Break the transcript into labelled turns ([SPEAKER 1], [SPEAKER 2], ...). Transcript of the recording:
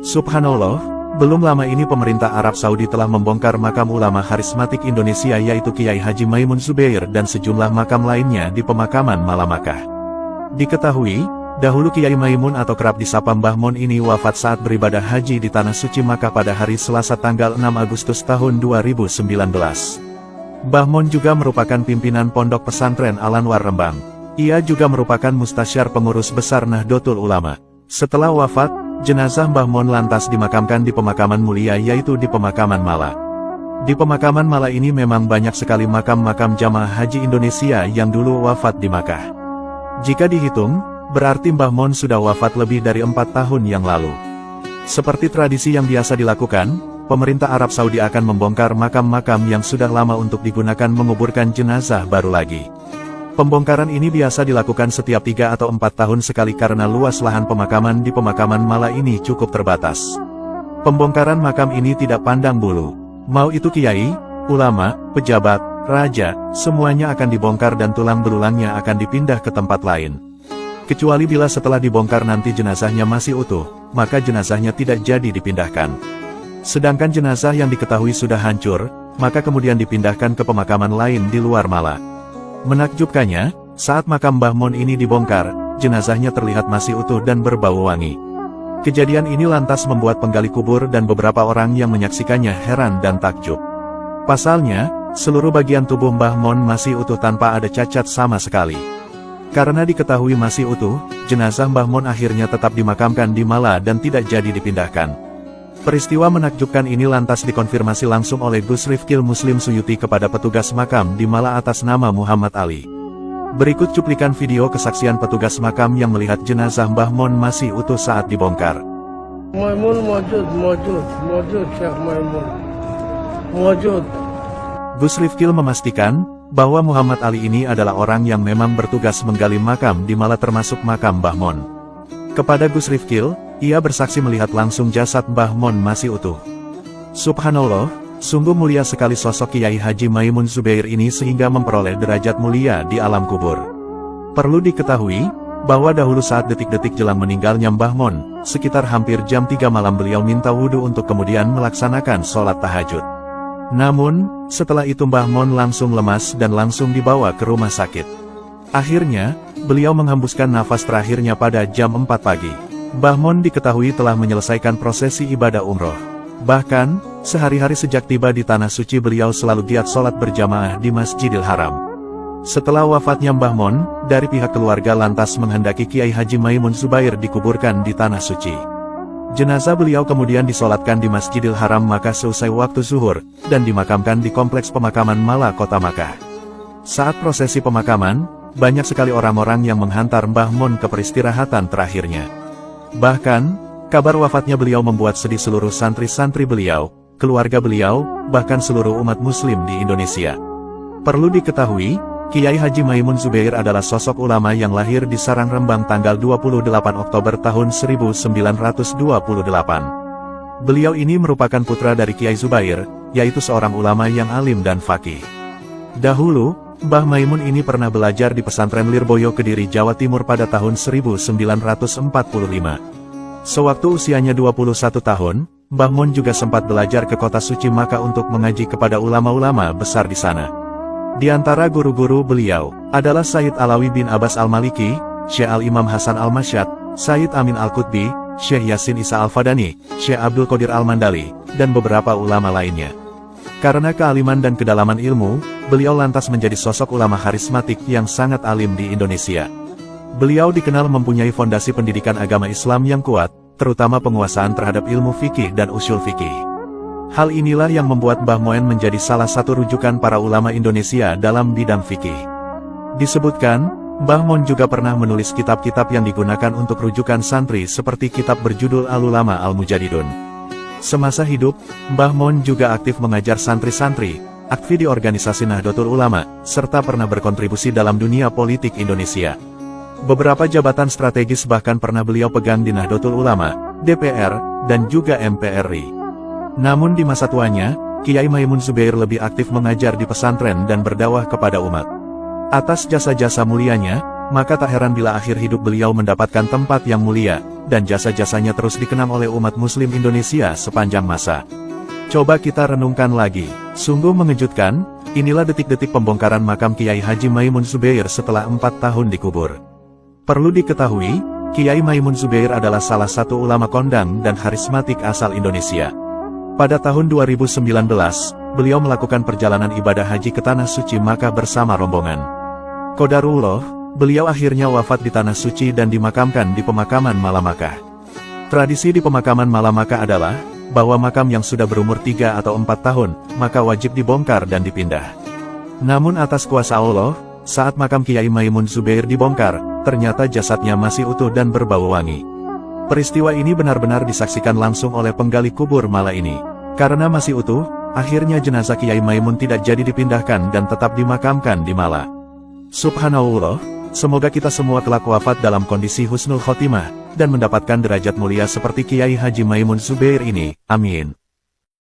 [SPEAKER 1] Subhanallah, belum lama ini pemerintah Arab Saudi telah membongkar makam ulama karismatik Indonesia yaitu Kiai Haji Maimun Zubair dan sejumlah makam lainnya di pemakaman Malah Makkah. Diketahui, dahulu Kiai Maimun atau kerap disapa Mbah Mon ini wafat saat beribadah haji di Tanah Suci Makkah pada hari Selasa tanggal 6 Agustus tahun 2019. Mbah Mon juga merupakan pimpinan Pondok Pesantren Al-Anwar Rembang. Ia juga merupakan mustasyar pengurus besar Nahdlatul Ulama. Setelah wafat, jenazah Mbah Mon lantas dimakamkan di pemakaman mulia yaitu di pemakaman Malah. Di pemakaman Malah ini memang banyak sekali makam-makam jamaah haji Indonesia yang dulu wafat di Makkah. Jika dihitung, berarti Mbah Mon sudah wafat lebih dari 4 tahun yang lalu. Seperti tradisi yang biasa dilakukan, pemerintah Arab Saudi akan membongkar makam-makam yang sudah lama untuk digunakan menguburkan jenazah baru lagi. Pembongkaran ini biasa dilakukan setiap 3 atau 4 tahun sekali karena luas lahan pemakaman di pemakaman Malah ini cukup terbatas. Pembongkaran makam ini tidak pandang bulu. Mau itu kiai, ulama, pejabat, raja, semuanya akan dibongkar dan tulang belulangnya akan dipindah ke tempat lain. Kecuali bila setelah dibongkar nanti jenazahnya masih utuh, maka jenazahnya tidak jadi dipindahkan. Sedangkan jenazah yang diketahui sudah hancur, maka kemudian dipindahkan ke pemakaman lain di luar Malah. Menakjubkannya, saat makam Mbah Mon ini dibongkar, jenazahnya terlihat masih utuh dan berbau wangi. Kejadian ini lantas membuat penggali kubur dan beberapa orang yang menyaksikannya heran dan takjub. Pasalnya, seluruh bagian tubuh Mbah Mon masih utuh tanpa ada cacat sama sekali. Karena diketahui masih utuh, jenazah Mbah Mon akhirnya tetap dimakamkan di Malah dan tidak jadi dipindahkan. Peristiwa menakjubkan ini lantas dikonfirmasi langsung oleh Gus Rifkil Muslim Suyuti kepada petugas makam di Malah atas nama Muhammad Ali. Berikut cuplikan video kesaksian petugas makam yang melihat jenazah Mbah Mon masih utuh saat dibongkar.
[SPEAKER 2] Maimun mojud, Syekh Maimun. Mojud.
[SPEAKER 1] Gus Rifkil memastikan bahwa Muhammad Ali ini adalah orang yang memang bertugas menggali makam di Malah termasuk makam Mbah Mon. Kepada Gus Rifkil, ia bersaksi melihat langsung jasad Mbah Mon masih utuh. Subhanallah, sungguh mulia sekali sosok Kiai Haji Maimun Zubair ini sehingga memperoleh derajat mulia di alam kubur. Perlu diketahui, bahwa dahulu saat detik-detik jelang meninggalnya Mbah Mon, sekitar hampir jam 3 malam beliau minta wudhu untuk kemudian melaksanakan sholat tahajud. Namun, setelah itu Mbah Mon langsung lemas dan langsung dibawa ke rumah sakit. Akhirnya, beliau menghembuskan nafas terakhirnya pada jam 4 pagi. Mbah Mon diketahui telah menyelesaikan prosesi ibadah umroh. Bahkan, sehari-hari sejak tiba di Tanah Suci beliau selalu giat sholat berjamaah di Masjidil Haram. Setelah wafatnya Mbah Mon, dari pihak keluarga lantas menghendaki Kiai Haji Maimun Zubair dikuburkan di Tanah Suci. Jenazah beliau kemudian disolatkan di Masjidil Haram Makkah seusai waktu zuhur, dan dimakamkan di kompleks pemakaman Malah Kota Makkah. Saat prosesi pemakaman, banyak sekali orang-orang yang menghantar Mbah Mon ke peristirahatan terakhirnya. Bahkan, kabar wafatnya beliau membuat sedih seluruh santri-santri beliau, keluarga beliau, bahkan seluruh umat muslim di Indonesia. Perlu diketahui, Kiai Haji Maimun Zubair adalah sosok ulama yang lahir di Sarang Rembang tanggal 28 Oktober tahun 1928. Beliau ini merupakan putra dari Kiai Zubair, yaitu seorang ulama yang alim dan faqih. Dahulu, Mbah Maimun ini pernah belajar di pesantren Lirboyo Kediri, Jawa Timur pada tahun 1945. Sewaktu usianya 21 tahun, Mbah Mon juga sempat belajar ke kota suci Makkah untuk mengaji kepada ulama-ulama besar di sana. Di antara guru-guru beliau, adalah Sayyid Alawi bin Abbas Al-Maliki, Syekh Al-Imam Hasan Al-Masyad, Sayyid Amin Al-Qutbi, Syekh Yasin Isa Al-Fadani, Syekh Abdul Qadir Al-Mandali, dan beberapa ulama lainnya. Karena kealiman dan kedalaman ilmu, beliau lantas menjadi sosok ulama karismatik yang sangat alim di Indonesia. Beliau dikenal mempunyai fondasi pendidikan agama Islam yang kuat, terutama penguasaan terhadap ilmu fikih dan usul fikih. Hal inilah yang membuat Mbah Mon menjadi salah satu rujukan para ulama Indonesia dalam bidang fikih. Disebutkan, Mbah Mon juga pernah menulis kitab-kitab yang digunakan untuk rujukan santri seperti kitab berjudul Al-Ulama Al-Mujadidun. Semasa hidup, Mbah Mon juga aktif mengajar santri-santri, aktif di organisasi Nahdlatul Ulama, serta pernah berkontribusi dalam dunia politik Indonesia. Beberapa jabatan strategis bahkan pernah beliau pegang di Nahdlatul Ulama, DPR, dan juga MPRI. Namun di masa tuanya, Kiai Maimun Zubair lebih aktif mengajar di pesantren dan berdakwah kepada umat. Atas jasa-jasa mulianya, maka tak heran bila akhir hidup beliau mendapatkan tempat yang mulia, dan jasa-jasanya terus dikenang oleh umat muslim Indonesia sepanjang masa. Coba kita renungkan lagi, sungguh mengejutkan, inilah detik-detik pembongkaran makam Kiai Haji Maimun Zubair setelah 4 tahun dikubur. Perlu diketahui, Kiai Maimun Zubair adalah salah satu ulama kondang dan harismatik asal Indonesia. Pada tahun 2019, beliau melakukan perjalanan ibadah haji ke Tanah Suci Makkah bersama rombongan. Qadarullah, beliau akhirnya wafat di Tanah Suci dan dimakamkan di pemakaman Malamakkah. Tradisi di pemakaman Malamakkah adalah, bahwa makam yang sudah berumur 3 atau 4 tahun, maka wajib dibongkar dan dipindah. Namun atas kuasa Allah, saat makam Kiai Maimun Zubair dibongkar, ternyata jasadnya masih utuh dan berbau wangi. Peristiwa ini benar-benar disaksikan langsung oleh penggali kubur Mala ini. Karena masih utuh, akhirnya jenazah Kiai Maimun tidak jadi dipindahkan dan tetap dimakamkan di Mala. Subhanallah, semoga kita semua kelak wafat dalam kondisi husnul khotimah, dan mendapatkan derajat mulia seperti Kiai Haji Maimun Zubair ini, amin.